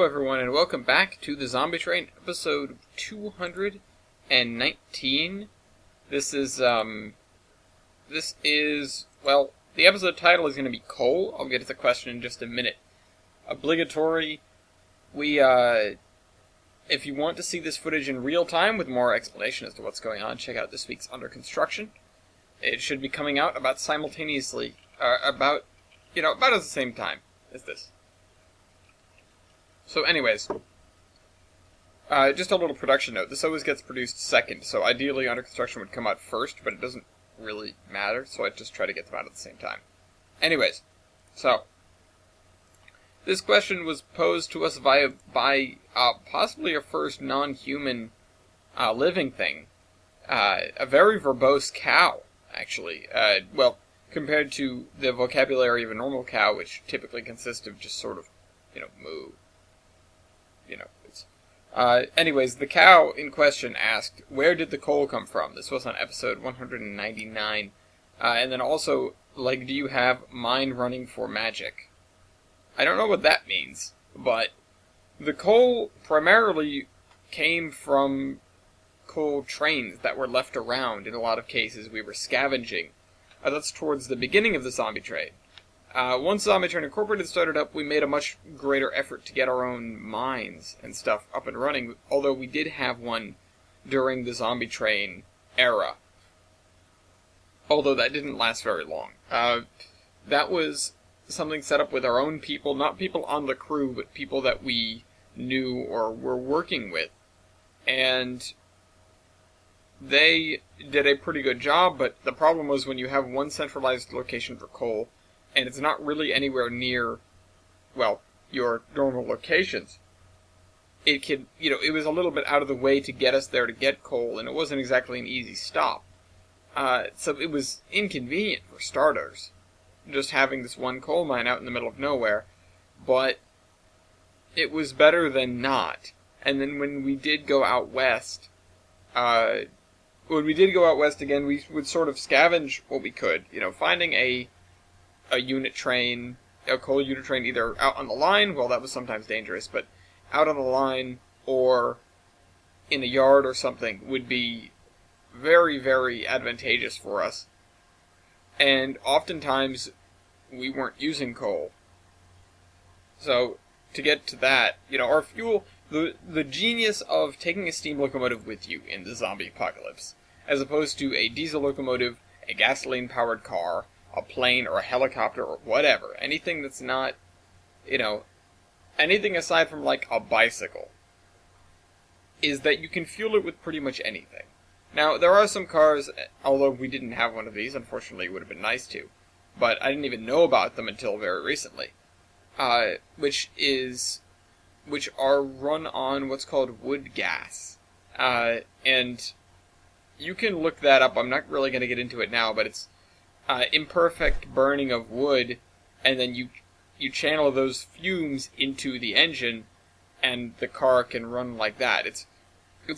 everyone, and welcome back to the Zombie Train, episode 219. This is, well, the episode title is going to be Coal. I'll get to the question in just a minute. Obligatory, if you want to see this footage in real time with more explanation as to what's going on, check out this week's Under Construction. It should be coming out about simultaneously, about at the same time as this. So anyways, just a little production note. This always gets produced second, so ideally Under Construction would come out first, but it doesn't really matter, so I just try to get them out at the same time. Anyways, so this question was posed to us by possibly a first non-human living thing. A very verbose cow, actually. Compared to the vocabulary of a normal cow, which typically consists of just sort of, moo. Anyways, the cow in question asked, where did the coal come from? This was on episode 199. And then also, do you have mind running for magic? I don't know what that means, but the coal primarily came from coal trains that were left around. In a lot of cases, we were scavenging. That's towards the beginning of the Zombie Trade. Once Zombie Train Incorporated started up, we made a much greater effort to get our own mines and stuff up and running, although we did have one during the Zombie Train era. Although that didn't last very long. That was something set up with our own people, not people on the crew, but people that we knew or were working with. And they did a pretty good job, but the problem was when you have one centralized location for coal, and it's not really anywhere near, your normal locations, it was a little bit out of the way to get us there to get coal, and it wasn't exactly an easy stop. So it was inconvenient for starters, just having this one coal mine out in the middle of nowhere, but it was better than not. And then when we did go out west, again, we would sort of scavenge what we could, finding a unit train, a coal unit train, either out on the line, that was sometimes dangerous, but out on the line or in a yard or something would be very, very advantageous for us. And oftentimes, we weren't using coal. So, to get to that, our fuel, the genius of taking a steam locomotive with you in the zombie apocalypse, as opposed to a diesel locomotive, a gasoline-powered car, a plane, or a helicopter, or whatever. Anything that's not, anything aside from, a bicycle, is that you can fuel it with pretty much anything. Now, there are some cars, although we didn't have one of these, unfortunately it would have been nice to, but I didn't even know about them until very recently, which are run on what's called wood gas. And you can look that up. I'm not really going to get into it now, but it's imperfect burning of wood, and then you channel those fumes into the engine, and the car can run like that. It's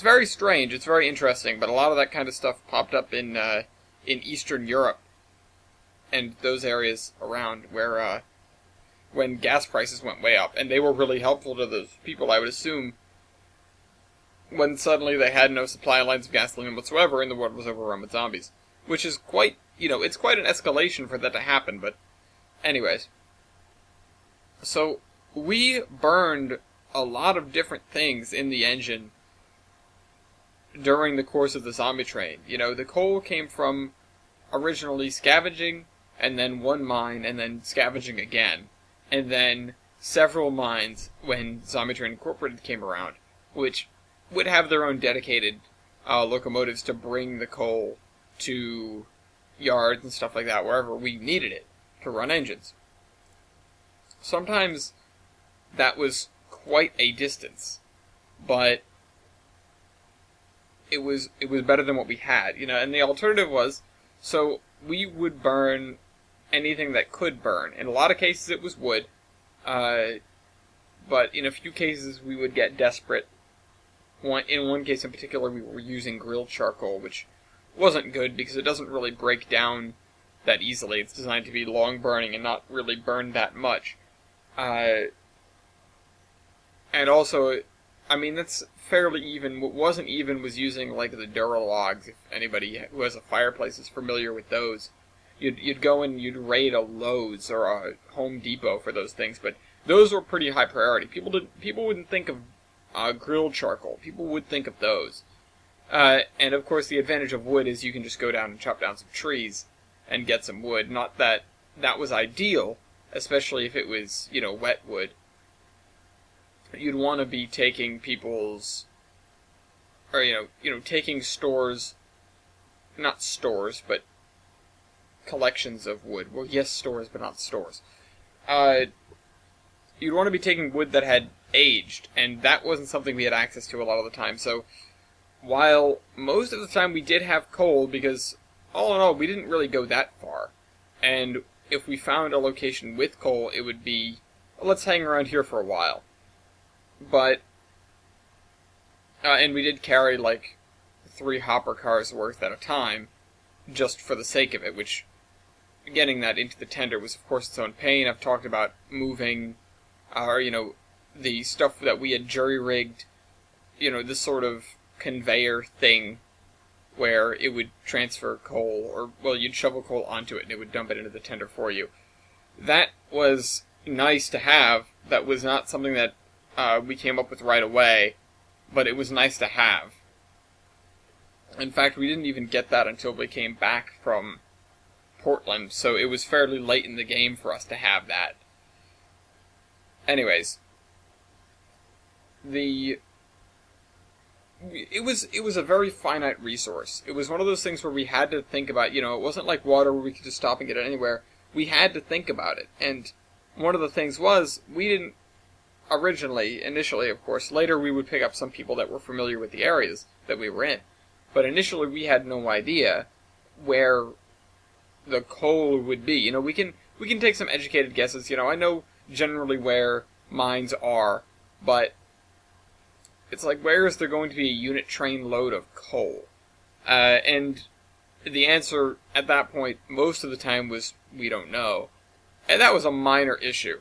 very strange. It's very interesting, but a lot of that kind of stuff popped up in Eastern Europe and those areas around where when gas prices went way up, and they were really helpful to those people, I would assume, when suddenly they had no supply lines of gasoline whatsoever and the world was overrun with zombies. Which is quite, it's quite an escalation for that to happen, but anyways. So, we burned a lot of different things in the engine during the course of the zombie train. The coal came from originally scavenging, and then one mine, and then scavenging again. And then several mines when Zombie Train Incorporated came around, which would have their own dedicated locomotives to bring the coal to yards and stuff like that, wherever we needed it to run engines. Sometimes that was quite a distance, but it was better than what we had, and the alternative was, so we would burn anything that could burn. In a lot of cases it was wood, but in a few cases we would get desperate. In one case in particular we were using grilled charcoal, which wasn't good because it doesn't really break down that easily. It's designed to be long burning and not really burn that much. And also, I mean, that's fairly even. What wasn't even was using, like, the Duralogs. If anybody who has a fireplace is familiar with those. You'd go and you'd raid a Lowe's or a Home Depot for those things, but those were pretty high priority. People wouldn't think of grilled charcoal. People would think of those. And of course, the advantage of wood is you can just go down and chop down some trees and get some wood. Not that that was ideal, especially if it was, wet wood. You'd want to be taking people's, or taking stores, not stores, but collections of wood. Well, yes, stores, but not stores. You'd want to be taking wood that had aged, and that wasn't something we had access to a lot of the time. So, while most of the time we did have coal, because all in all, we didn't really go that far. And if we found a location with coal, it would be, let's hang around here for a while. But, and we did carry like 3 hopper cars worth at a time, just for the sake of it, which, getting that into the tender was of course its own pain. I've talked about moving, the stuff that we had jury-rigged, this sort of conveyor thing where it would transfer coal, or, well, you'd shovel coal onto it and it would dump it into the tender for you. That was nice to have. That was not something that we came up with right away, but it was nice to have. In fact, we didn't even get that until we came back from Portland, so it was fairly late in the game for us to have that. Anyways, it was a very finite resource. It was one of those things where we had to think about, it wasn't like water where we could just stop and get it anywhere. We had to think about it. And one of the things was, we didn't initially, of course, later we would pick up some people that were familiar with the areas that we were in. But initially we had no idea where the coal would be. We can take some educated guesses. I know generally where mines are, but it's like, where is there going to be a unit train load of coal? And the answer at that point, most of the time, was, we don't know. And that was a minor issue.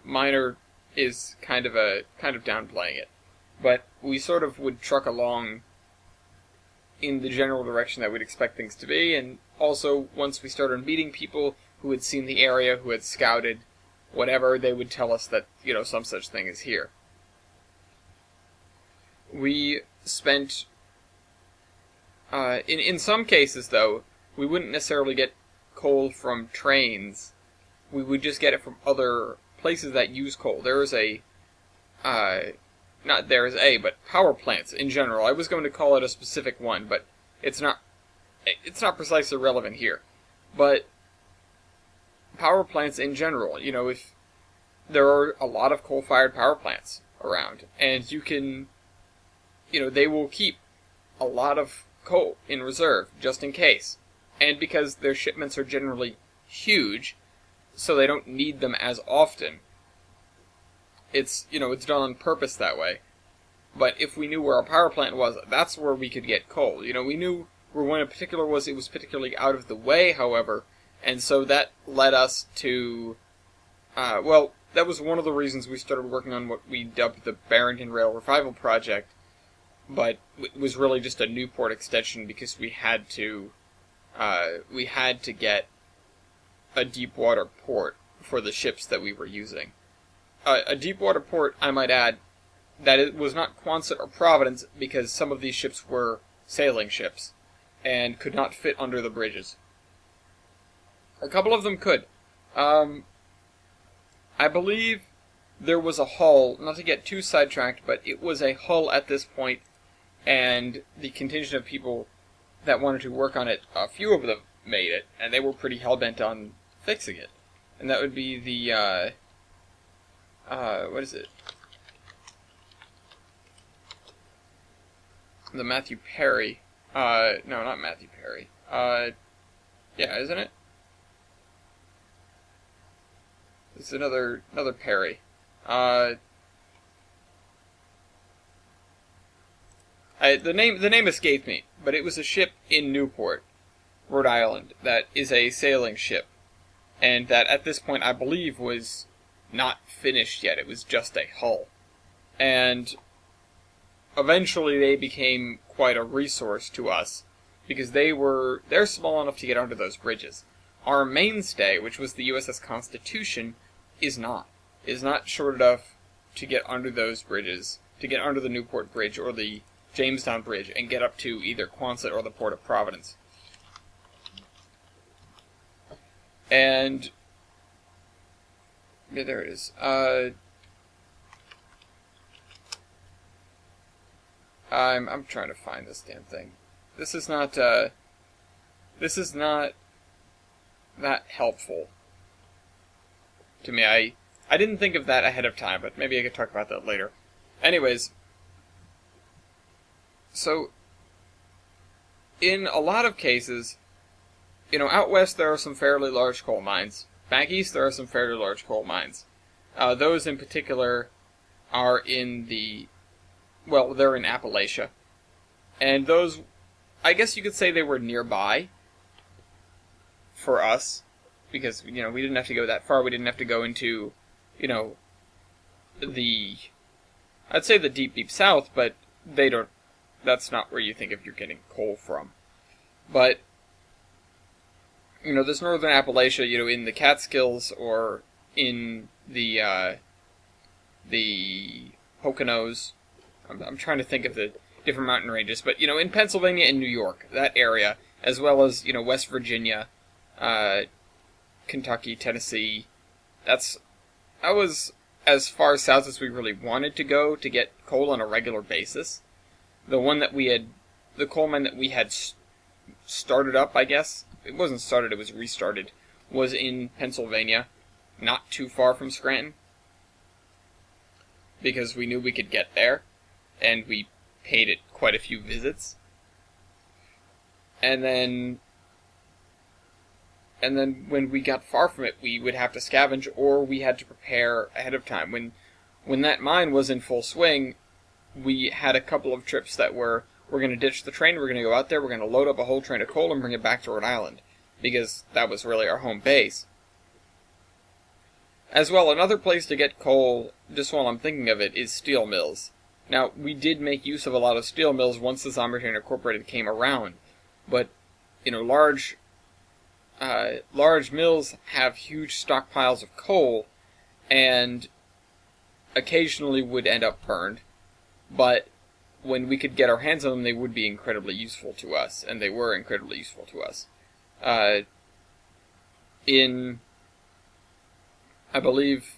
Minor is kind of downplaying it. But we sort of would truck along in the general direction that we'd expect things to be, and also, once we started meeting people who had seen the area, who had scouted, whatever, they would tell us that, some such thing is here. We spent, in some cases, though, we wouldn't necessarily get coal from trains. We would just get it from other places that use coal. But power plants in general. I was going to call it a specific one, but it's not precisely relevant here. But power plants in general, if there are a lot of coal-fired power plants around, and you can, they will keep a lot of coal in reserve, just in case. And because their shipments are generally huge, so they don't need them as often, it's done on purpose that way. But if we knew where our power plant was, that's where we could get coal. We knew where one in particular was. It was particularly out of the way, however, and so that led us to, that was one of the reasons we started working on what we dubbed the Barrington Rail Revival Project, but it was really just a Newport extension because we had to get a deep water port for the ships that we were using. A deep water port, I might add, that it was not Quonset or Providence, because some of these ships were sailing ships and could not fit under the bridges. A couple of them could. I believe there was a hull, not to get too sidetracked, but it was a hull at this point, and the contingent of people that wanted to work on it, a few of them made it, and they were pretty hell-bent on fixing it. And that would be the, what is it? The Matthew Perry. No, not Matthew Perry. Yeah, isn't it? It's another Perry. The name escaped me, but it was a ship in Newport, Rhode Island, that is a sailing ship, and that at this point I believe was not finished yet. It was just a hull. And eventually they became quite a resource to us because they're small enough to get under those bridges. Our mainstay, which was the USS Constitution, is not short enough to get under those bridges, to get under the Newport Bridge or the Jamestown Bridge and get up to either Quonset or the Port of Providence. And yeah, there it is. I'm trying to find this damn thing. This is not that helpful to me. I didn't think of that ahead of time, but maybe I could talk about that later. Anyways, so in a lot of cases, out west there are some fairly large coal mines. Back east there are some fairly large coal mines. Those in particular are they're in Appalachia. And those, I guess you could say they were nearby for us, because, we didn't have to go that far. We didn't have to go into, I'd say the deep, deep south, but that's not where you think if you're getting coal from. But, this northern Appalachia, in the Catskills or in the Poconos. I'm trying to think of the different mountain ranges, but, in Pennsylvania and New York, that area, as well as, West Virginia, Kentucky, Tennessee, that was as far south as we really wanted to go to get coal on a regular basis. The coal mine that we had started up, I guess, it wasn't started, it was restarted, was in Pennsylvania, not too far from Scranton, because we knew we could get there, and we paid it quite a few visits. And then when we got far from it, we would have to scavenge, or we had to prepare ahead of time. When that mine was in full swing, we had a couple of trips that we're going to ditch the train, we're going to go out there, we're going to load up a whole train of coal and bring it back to Rhode Island, because that was really our home base. As well, another place to get coal, just while I'm thinking of it, is steel mills. Now, we did make use of a lot of steel mills once the Zombie Train Incorporated came around, but, large mills have huge stockpiles of coal, and occasionally would end up burned, but when we could get our hands on them, they would be incredibly useful to us, and they were incredibly useful to us. I believe,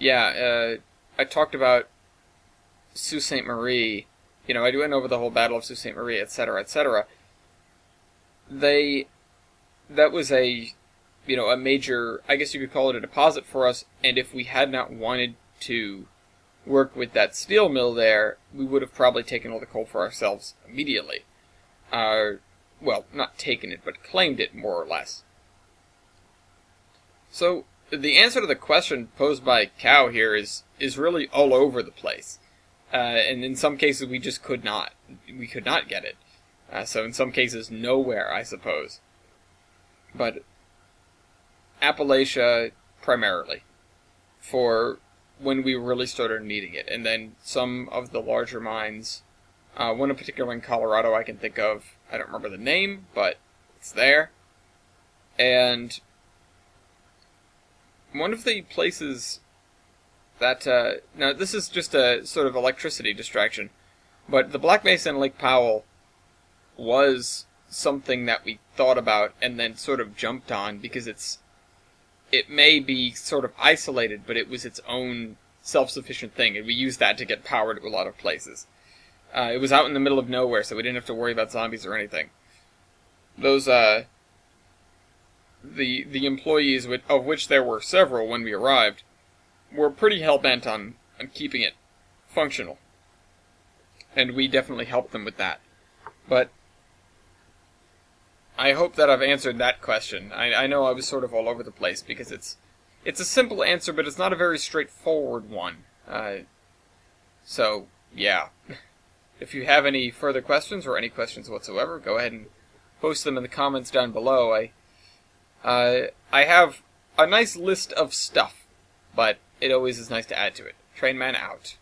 I talked about Sault Ste. Marie, I went over the whole Battle of Sault Ste. Marie, etc., etc. That was a major, I guess you could call it a deposit for us, and if we had not wanted to work with that steel mill there, we would have probably taken all the coal for ourselves immediately. Well, not taken it, but claimed it, more or less. So, the answer to the question posed by Cow here is really all over the place. And in some cases we just could not. We could not get it. So in some cases, nowhere, I suppose. But Appalachia, primarily, for when we really started needing it. And then some of the larger mines, one in particular in Colorado I can think of, I don't remember the name, but it's there. And one of the places that, now this is just a sort of electricity distraction, but the Black Mesa and Lake Powell was something that we thought about and then sort of jumped on, because it may be sort of isolated, but it was its own self-sufficient thing, and we used that to get power to a lot of places. It was out in the middle of nowhere, so we didn't have to worry about zombies or anything. Those, the employees, of which there were several when we arrived, were pretty hell-bent on keeping it functional. And we definitely helped them with that. But I hope that I've answered that question. I know I was sort of all over the place, because it's a simple answer, but it's not a very straightforward one. So, yeah. If you have any further questions, or any questions whatsoever, go ahead and post them in the comments down below. I have a nice list of stuff, but it always is nice to add to it. Trainman out.